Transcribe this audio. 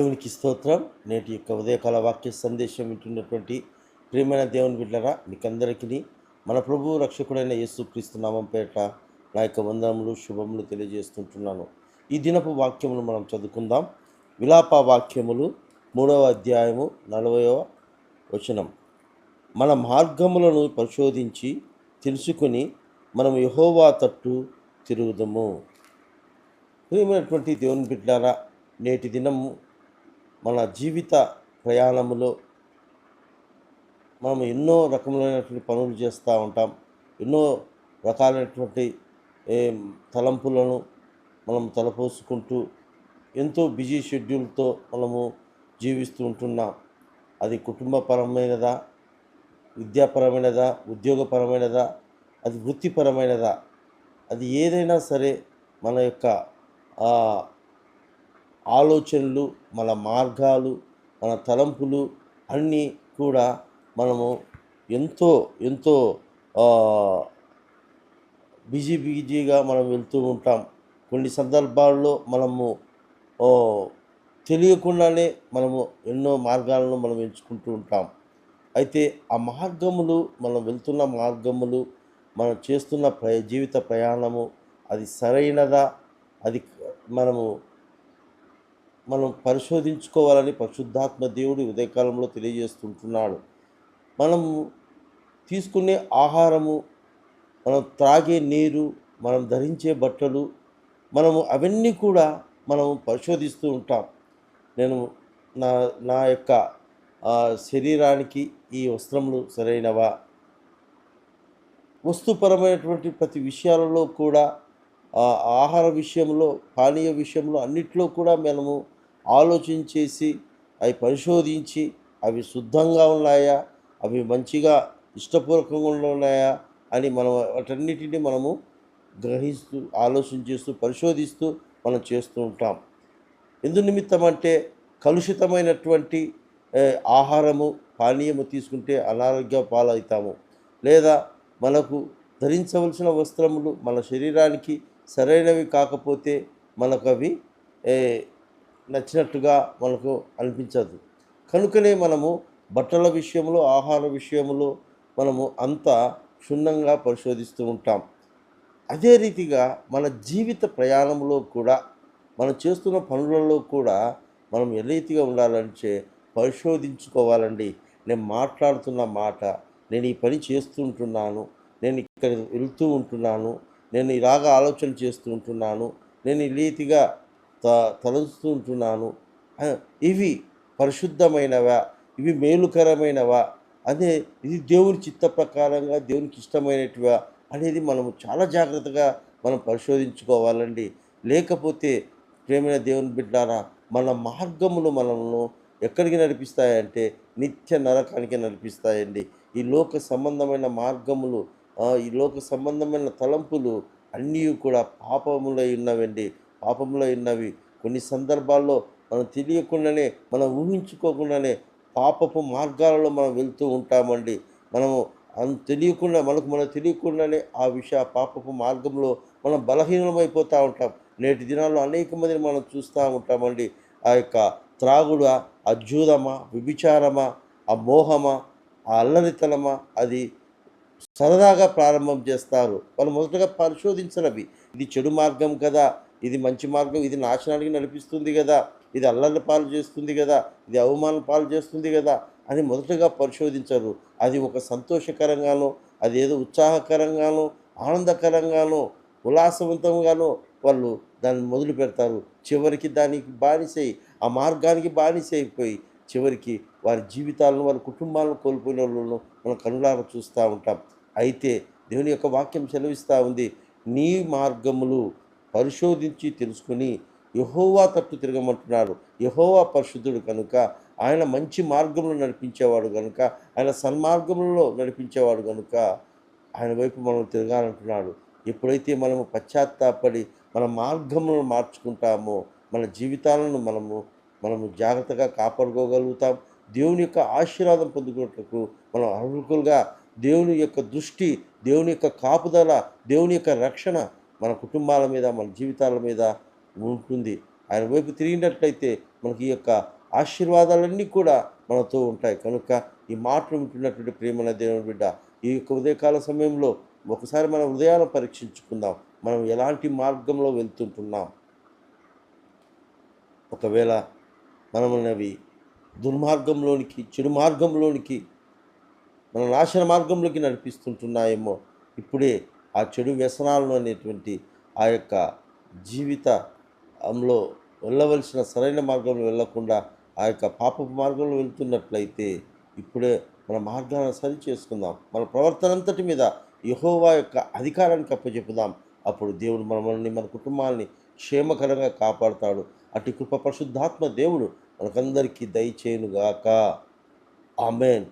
దేవునికి స్తోత్రం. నేటి యొక్క ఉదయకాల వాక్య సందేశం వింటున్నటువంటి ప్రియమైన దేవుని బిడ్డలారా, మీకందరికీ మన ప్రభువు రక్షకుడైన యేసుక్రీస్తు నామం పేరిట నా యొక్క వందనములు శుభములు తెలియజేస్తుంటున్నాను. ఈ దినపు వాక్యములు మనం చదువుకుందాం. విలాప వాక్యములు 3వ అధ్యాయము 40వ వచనం. మన మార్గములను పరిశోధించి తెలుసుకొని మనం యెహోవా తట్టు తిరుగుదము. ప్రియమైనటువంటి దేవుని బిడ్డలారా, నేటి దినము మన జీవిత ప్రయాణములో మనం ఎన్నో రకములైనటువంటి పనులు చేస్తూ ఉంటాం. ఎన్నో రకాలైనటువంటి తలంపులను మనం తలపోసుకుంటూ ఎంతో బిజీ షెడ్యూల్తో మనము జీవిస్తూ ఉంటున్నాం. అది కుటుంబపరమైనదా, విద్యాపరమైనదా, ఉద్యోగపరమైనదా, అది వృత్తిపరమైనదా, అది ఏదైనా సరే మన యొక్క ఆలోచనలు, మన మార్గాలు, మన తలంపులు అన్నీ కూడా మనము ఎంతో ఎంతో బిజీగా మనం వెళ్తూ ఉంటాం. కొన్ని సందర్భాల్లో మనము తెలియకుండానే మనము ఎన్నో మార్గాలను మనం ఎంచుకుంటూ ఉంటాం. అయితే ఆ మార్గములు, మనం వెళ్తున్న మార్గములు, మనం చేస్తున్న జీవిత ప్రయాణము అది సరైనదా, అది మనం పరిశోధించుకోవాలని పరిశుద్ధాత్మ దేవుడు ఉదయకాలంలో తెలియజేస్తుంటున్నాడు. మనము తీసుకునే ఆహారము, మనం త్రాగే నీరు, మనం ధరించే బట్టలు, మనము అవన్నీ కూడా మనము పరిశోధిస్తూ ఉంటాం. నేను నా నా యొక్క శరీరానికి ఈ వస్త్రములు సరైనవా, వస్తుపరమైనటువంటి ప్రతి విషయాలలో కూడా, ఆహార విషయంలో, పానీయ విషయంలో అన్నిట్లో కూడా మనము ఆలోచించేసి అవి పరిశోధించి అవి శుద్ధంగా ఉన్నాయా, అవి మంచిగా ఇష్టపూర్వకంగా ఉన్నాయా అని మనం వాటన్నిటిని మనము గ్రహిస్తూ, ఆలోచన చేస్తూ, పరిశోధిస్తూ మనం చేస్తూ ఉంటాం. ఎందు నిమిత్తం అంటే కలుషితమైనటువంటి ఆహారము, పానీయము తీసుకుంటే అనారోగ్య పాలవుతాము. లేదా మనకు ధరించవలసిన వస్త్రములు మన శరీరానికి సరైనవి కాకపోతే మనకు అవి నచ్చినట్టుగా మనకు అనిపించదు. కనుకనే మనము బట్టల విషయంలో, ఆహార విషయంలో మనము అంతా క్షుణ్ణంగా పరిశోధిస్తూ ఉంటాం. అదే రీతిగా మన జీవిత ప్రయాణంలో కూడా, మనం చేస్తున్న పనులలో కూడా మనం ఏ రీతిగా ఉండాలంటే పరిశోధించుకోవాలండి. నేను మాట్లాడుతున్న మాట, నేను ఈ పని చేస్తుంటున్నాను, నేను ఇక్కడ వెళ్తూ ఉంటున్నాను, నేను ఇలాగ ఆలోచన చేస్తూ ఉంటున్నాను, నేను ఈ రీతిగా తలంచుతూ ఉంటున్నాను, ఇవి పరిశుద్ధమైనవా, ఇవి మేలుకరమైనవా, అదే ఇది దేవుని చిత్త ప్రకారంగా, దేవునికి ఇష్టమైనటివా అనేది మనము చాలా జాగ్రత్తగా మనం పరిశోధించుకోవాలండి. లేకపోతే ప్రేమైన దేవుని బిడ్డారా, మన మార్గములు మనల్ని ఎక్కడికి నడిపిస్తాయంటే నిత్య నరకానికి నడిపిస్తాయండి. ఈ లోక సంబంధమైన మార్గములు, ఈ లోక సంబంధమైన తలంపులు అన్నీ కూడా పాపములై ఉన్నవండి. పాపములై ఉన్నవి. కొన్ని సందర్భాల్లో మనం తెలియకుండానే, మనం ఊహించుకోకుండానే పాపపు మార్గాలలో మనం వెళ్తూ ఉంటామండి. మనము మనకు తెలియకుండానే పాపపు మార్గంలో మనం బలహీనమైపోతూ ఉంటాం. నేటి దినాల్లో అనేక మందిని మనం చూస్తూ ఉంటామండి. ఆ యొక్క త్రాగుడా, ఆ జూదమా, వ్యభిచారమా, ఆ మోహమా, ఆ అల్లరితనమా, అది సరదాగా ప్రారంభం చేస్తారు. వాళ్ళు మొదటగా పరిశోధించరవి. ఇది చెడు మార్గం కదా, ఇది మంచి మార్గం, ఇది నాశనానికి నడిపిస్తుంది కదా, ఇది అల్లర్ల పాలు చేస్తుంది కదా, ఇది అవమానం పాలు చేస్తుంది కదా అని మొదటగా పరిశోధించరు. అది ఒక సంతోషకరంగానో, అది ఏదో ఉత్సాహకరంగానో, ఆనందకరంగానో, ఉల్లాసవంతంగానో వాళ్ళు దాన్ని మొదలు పెడతారు. చివరికి దానికి బానిసై, ఆ మార్గానికి బానిసైపోయి చివరికి వారి జీవితాలను, వారి కుటుంబాలను కోల్పోయిన వాళ్ళను మనం కనులారా చూస్తూ ఉంటాం. అయితే దేవుని యొక్క వాక్యం సెలవిస్తూ ఉంది, నీ మార్గములు పరిశోధించి తెలుసుకుని యెహోవా తట్టు తిరగమంటున్నాడు. యెహోవా పరిశుద్ధుడు కనుక, ఆయన మంచి మార్గంలో నడిపించేవాడు కనుక, ఆయన సన్మార్గంలో నడిపించేవాడు కనుక ఆయన వైపు మనం తిరగాలంటున్నాడు. ఎప్పుడైతే మనము పశ్చాత్తాపడి మన మార్గములను మార్చుకుంటామో, మన జీవితాలను మనము జాగ్రత్తగా కాపాడుకోగలుగుతాం. దేవుని యొక్క ఆశీర్వాదం పొందుకున్నట్లకు మనం అర్హులుగా, దేవుని యొక్క దృష్టి, దేవుని యొక్క కాపుదల, దేవుని యొక్క రక్షణ మన కుటుంబాల మీద, మన జీవితాల మీద ఉంటుంది. ఆయన వైపు తిరిగినట్లయితే మనకి ఈ యొక్క ఆశీర్వాదాలన్నీ కూడా మనతో ఉంటాయి. కనుక ఈ మాటలు వింటున్నటువంటి ప్రియమైన దేవుని బిడ్డ, ఈ యొక్క ఉదయకాల సమయంలో ఒకసారి మన హృదయాలను పరీక్షించుకుందాం. మనం ఎలాంటి మార్గంలో వెళ్తుంటున్నాం? ఒకవేళ మనమన్నవి దుర్మార్గంలోనికి, చెడు మార్గంలోనికి, మన నాశన మార్గంలోకి నడిపిస్తుంటున్నాయేమో, ఇప్పుడే ఆ చెడు వ్యసనాలను అనేటువంటి ఆ యొక్క జీవితంలో వెళ్ళవలసిన సరైన మార్గంలో వెళ్ళకుండా ఆ యొక్క పాపపు మార్గంలో వెళ్తున్నట్లయితే ఇప్పుడే మన మార్గాలను సరి చేసుకుందాం. మన ప్రవర్తన అంతటి మీద యెహోవా యొక్క అధికారానికి అప్పచెప్పుదాం. అప్పుడు దేవుడు మనల్ని, మన కుటుంబాన్ని క్షేమకరంగా కాపాడుతాడు. అటు కృప పరిశుద్ధాత్మ దేవుడు మనకందరికీ దయచేయునుగాక. ఆమేన్.